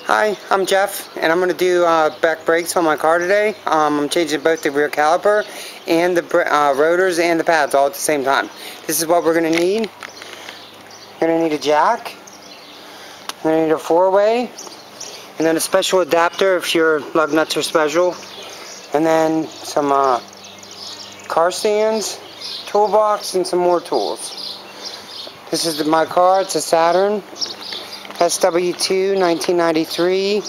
Hi, I'm Jeff, and I'm going to do back brakes on my car today. I'm changing both the rear caliper and the rotors and the pads all at the same time. This is what we're going to need. We're going to need a jack, we're going to need a 4-way, and then a special adapter if your lug nuts are special, and then some car stands, toolbox, and some more tools. This is my car. It's a Saturn SW2 1993.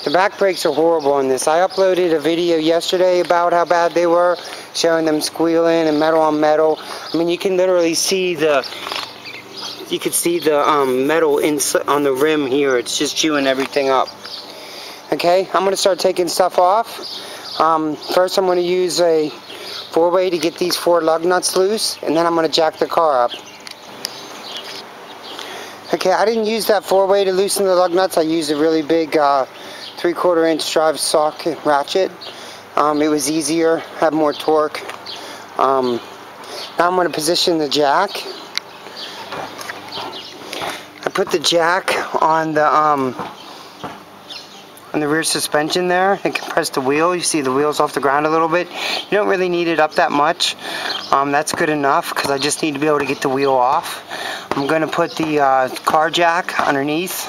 The back brakes are horrible on this. I uploaded a video yesterday about how bad they were, showing them squealing and metal on metal. I mean, you can literally see the metal on the rim here. It's just chewing everything up. Okay, I'm going to start taking stuff off. First I'm going to use a 4-way to get these 4 lug nuts loose, and then I'm going to jack the car up. Okay, I didn't use that 4-way to loosen the lug nuts. I used a really big 3/4 inch drive socket ratchet. It was easier, had more torque. Now I'm going to position the jack. I put the jack on the rear suspension there and compress the wheel. You see the wheel's off the ground a little bit. You don't really need it up that much. That's good enough because I just need to be able to get the wheel off. I'm going to put the car jack underneath,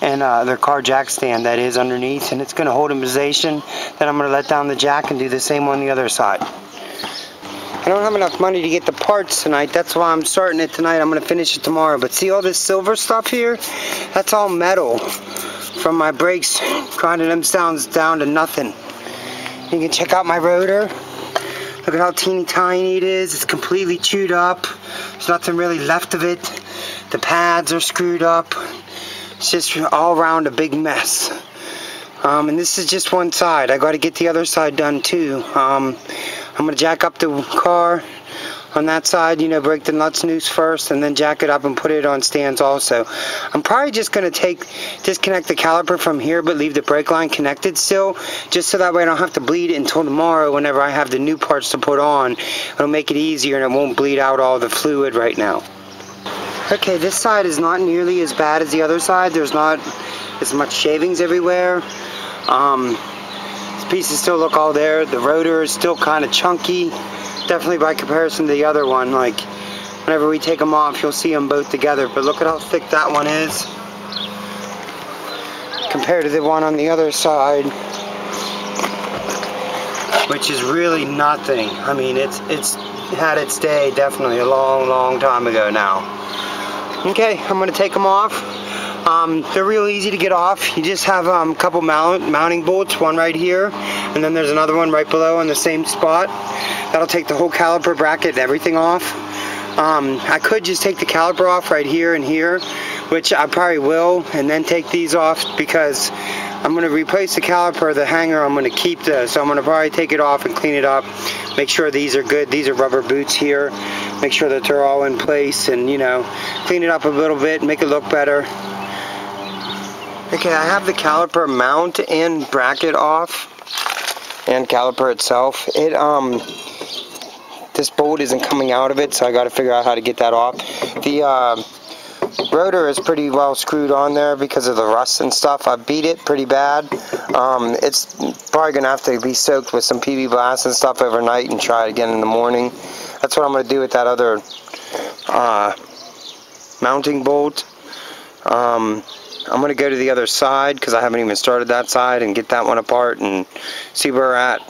and the car jack stand that is underneath, and it's going to hold in position. Then I'm going to let down the jack and do the same on the other side. I don't have enough money to get the parts tonight. That's why I'm starting it tonight. I'm going to finish it tomorrow. But see all this silver stuff here? That's all metal from my brakes, grinding them down to nothing. You can check out my rotor. Look at how teeny tiny it is. It's completely chewed up. There's nothing really left of it. The pads are screwed up. It's just all around a big mess. And this is just one side. I got to get the other side done too. I'm going to jack up the car on that side, break the nuts noose first, and then jack it up and put it on stands also. I'm probably just going to disconnect the caliper from here, but leave the brake line connected still, just so that way I don't have to bleed it until tomorrow whenever I have the new parts to put on. It'll make it easier and it won't bleed out all the fluid right now. Okay, this side is not nearly as bad as the other side. There's not as much shavings everywhere. These pieces still look all there. The rotor is still kind of chunky. Definitely by comparison to the other one. Like, whenever we take them off, you'll see them both together. But look at how thick that one is compared to the one on the other side, which is really nothing. I mean, it's had its day definitely a long time ago now. Okay, I'm going to take them off. They're real easy to get off. You just have a couple mounting bolts, one right here, and then there's another one right below in the same spot. That'll take the whole caliper bracket and everything off. I could just take the caliper off right here and here, which I probably will, and then take these off because I'm going to replace the caliper, the hanger. I'm going to keep this, so I'm going to probably take it off and clean it up, make sure these are good. These are rubber boots here. Make sure that they're all in place, and clean it up a little bit, make it look better. Okay, I have the caliper mount and bracket off, and caliper itself. This bolt isn't coming out of it, so I got to figure out how to get that off. The rotor is pretty well screwed on there because of the rust and stuff. I beat it pretty bad. It's probably going to have to be soaked with some PB Blast and stuff overnight and try it again in the morning. That's what I'm going to do with that other mounting bolt. I'm going to go to the other side because I haven't even started that side and get that one apart and see where we're at.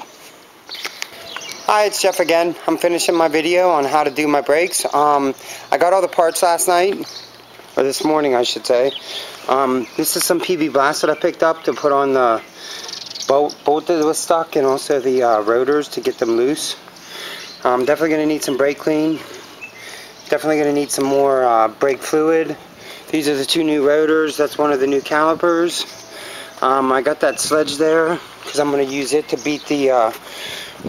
Hi, it's Jeff again. I'm finishing my video on how to do my brakes. I got all the parts last night, or this morning I should say. This is some PB Blast that I picked up to put on the bolt that was stuck, and also the rotors to get them loose. I'm definitely going to need some brake clean. Definitely going to need some more brake fluid. These are the 2 new rotors. That's one of the new calipers. I got that sledge there because I'm going to use it to beat the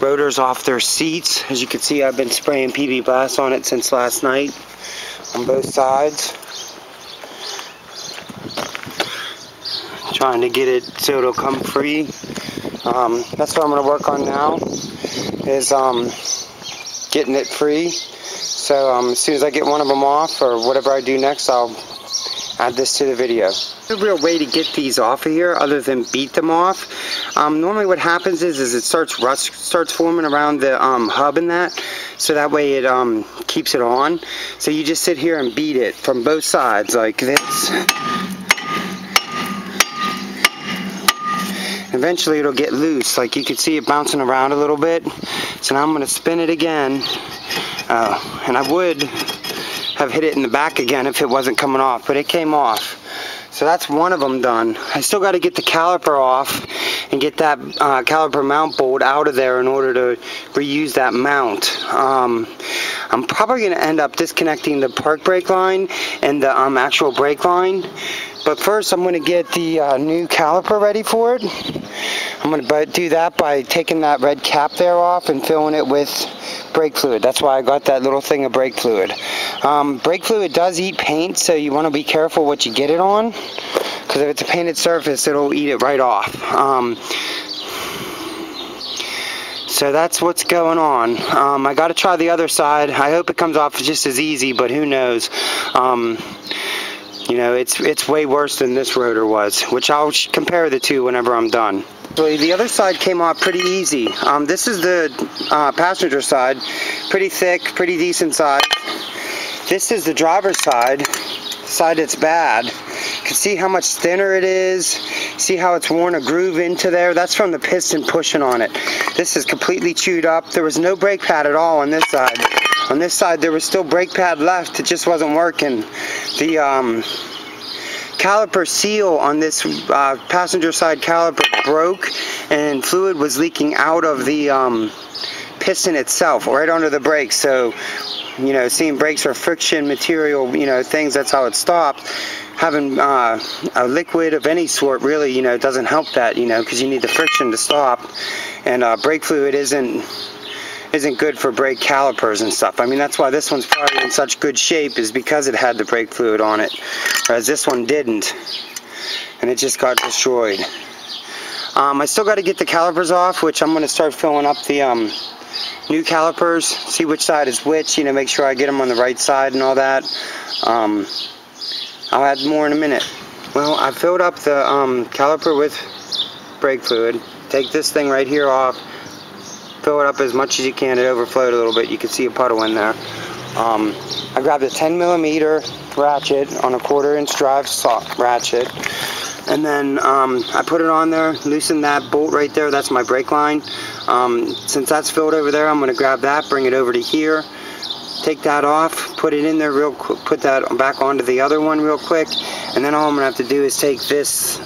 rotors off their seats. As you can see, I've been spraying PB Blast on it since last night on both sides. Trying to get it so it'll come free. That's what I'm going to work on now, is getting it free. So as soon as I get one of them off, or whatever I do next, I'll add this to the video. No real way to get these off of here other than beat them off. Normally what happens is rust starts forming around the hub and that, so that way it keeps it on. So you just sit here and beat it from both sides like this. Eventually it'll get loose, like you can see it bouncing around a little bit. So now I'm going to spin it again, and I would have hit it in the back again if it wasn't coming off, but it came off. So that's one of them done. I still got to get the caliper off and get that caliper mount bolt out of there in order to reuse that mount. I'm probably going to end up disconnecting the park brake line and the actual brake line. But first I'm going to get the new caliper ready for it. I'm going to do that by taking that red cap there off and filling it with brake fluid. That's why I got that little thing of brake fluid. Brake fluid does eat paint, so you want to be careful what you get it on, because if it's a painted surface, it'll eat it right off. So that's what's going on. I got to try the other side. I hope it comes off just as easy, but who knows. You know, it's way worse than this rotor was, which I'll compare the two whenever I'm done. So the other side came off pretty easy. This is the passenger side, pretty thick, pretty decent side. This is the driver's side that's bad. You can see how much thinner it is. See how it's worn a groove into there? That's from the piston pushing on it. This is completely chewed up. There was no brake pad at all on this side. On this side there was still brake pad left, it just wasn't working. The caliper seal on this passenger side caliper broke, and fluid was leaking out of the piston itself, right onto the brakes. So, you know, seeing brakes are friction material, you know, things, that's how it stopped. Having a liquid of any sort really, you know, doesn't help that, you know, because you need the friction to stop. And brake fluid isn't good for brake calipers and stuff. I mean, that's why this one's probably in such good shape, is because it had the brake fluid on it, whereas this one didn't, and it just got destroyed. I still got to get the calipers off, which I'm going to start filling up the new calipers, see which side is which, you know, make sure I get them on the right side and all that. I'll add more in a minute. Well, I filled up the caliper with brake fluid. Take this thing right here off. Fill it up as much as you can. It overflowed a little bit. You can see a puddle in there. I grabbed a 10mm ratchet on a 1/4" drive ratchet, and then I put it on there, loosened that bolt right there. That's my brake line. Since that's filled over there, I'm going to grab that, bring it over to here, take that off, put it in there real quick, put that back onto the other one real quick, and then all I'm going to have to do is take this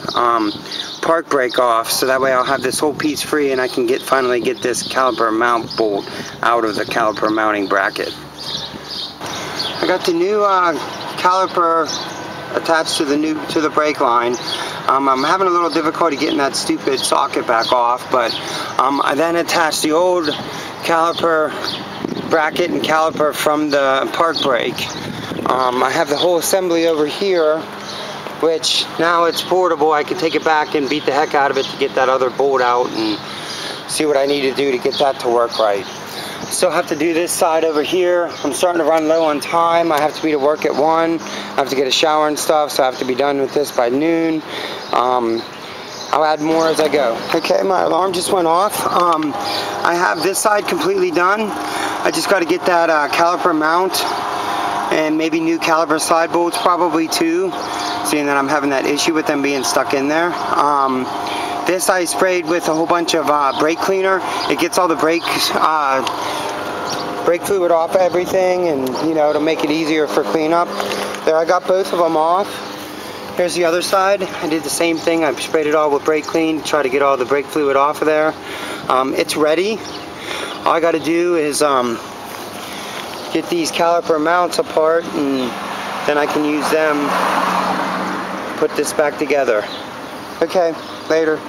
park brake off, so that way I'll have this whole piece free and I can finally get this caliper mount bolt out of the caliper mounting bracket. I got the new caliper attached to the brake line. I'm having a little difficulty getting that stupid socket back off, but I then attached the old caliper bracket and caliper from the park brake. I have the whole assembly over here, which now it's portable. I can take it back and beat the heck out of it to get that other bolt out and see what I need to do to get that to work right. Still have to do this side over here. I'm starting to run low on time. I have to be to work at 1. I have to get a shower and stuff, so I have to be done with this by noon. I'll add more as I go. Okay, my alarm just went off. I have this side completely done. I just got to get that caliper mount and maybe new caliper side bolts, probably too, seeing that I'm having that issue with them being stuck in there. This I sprayed with a whole bunch of brake cleaner. It gets all the brake fluid off everything, and you know, to make it easier for cleanup. There, I got both of them off. Here's the other side. I did the same thing. I sprayed it all with brake clean to try to get all the brake fluid off of there. It's ready. All I got to do is get these caliper mounts apart, and then I can use them to put this back together. Okay, later.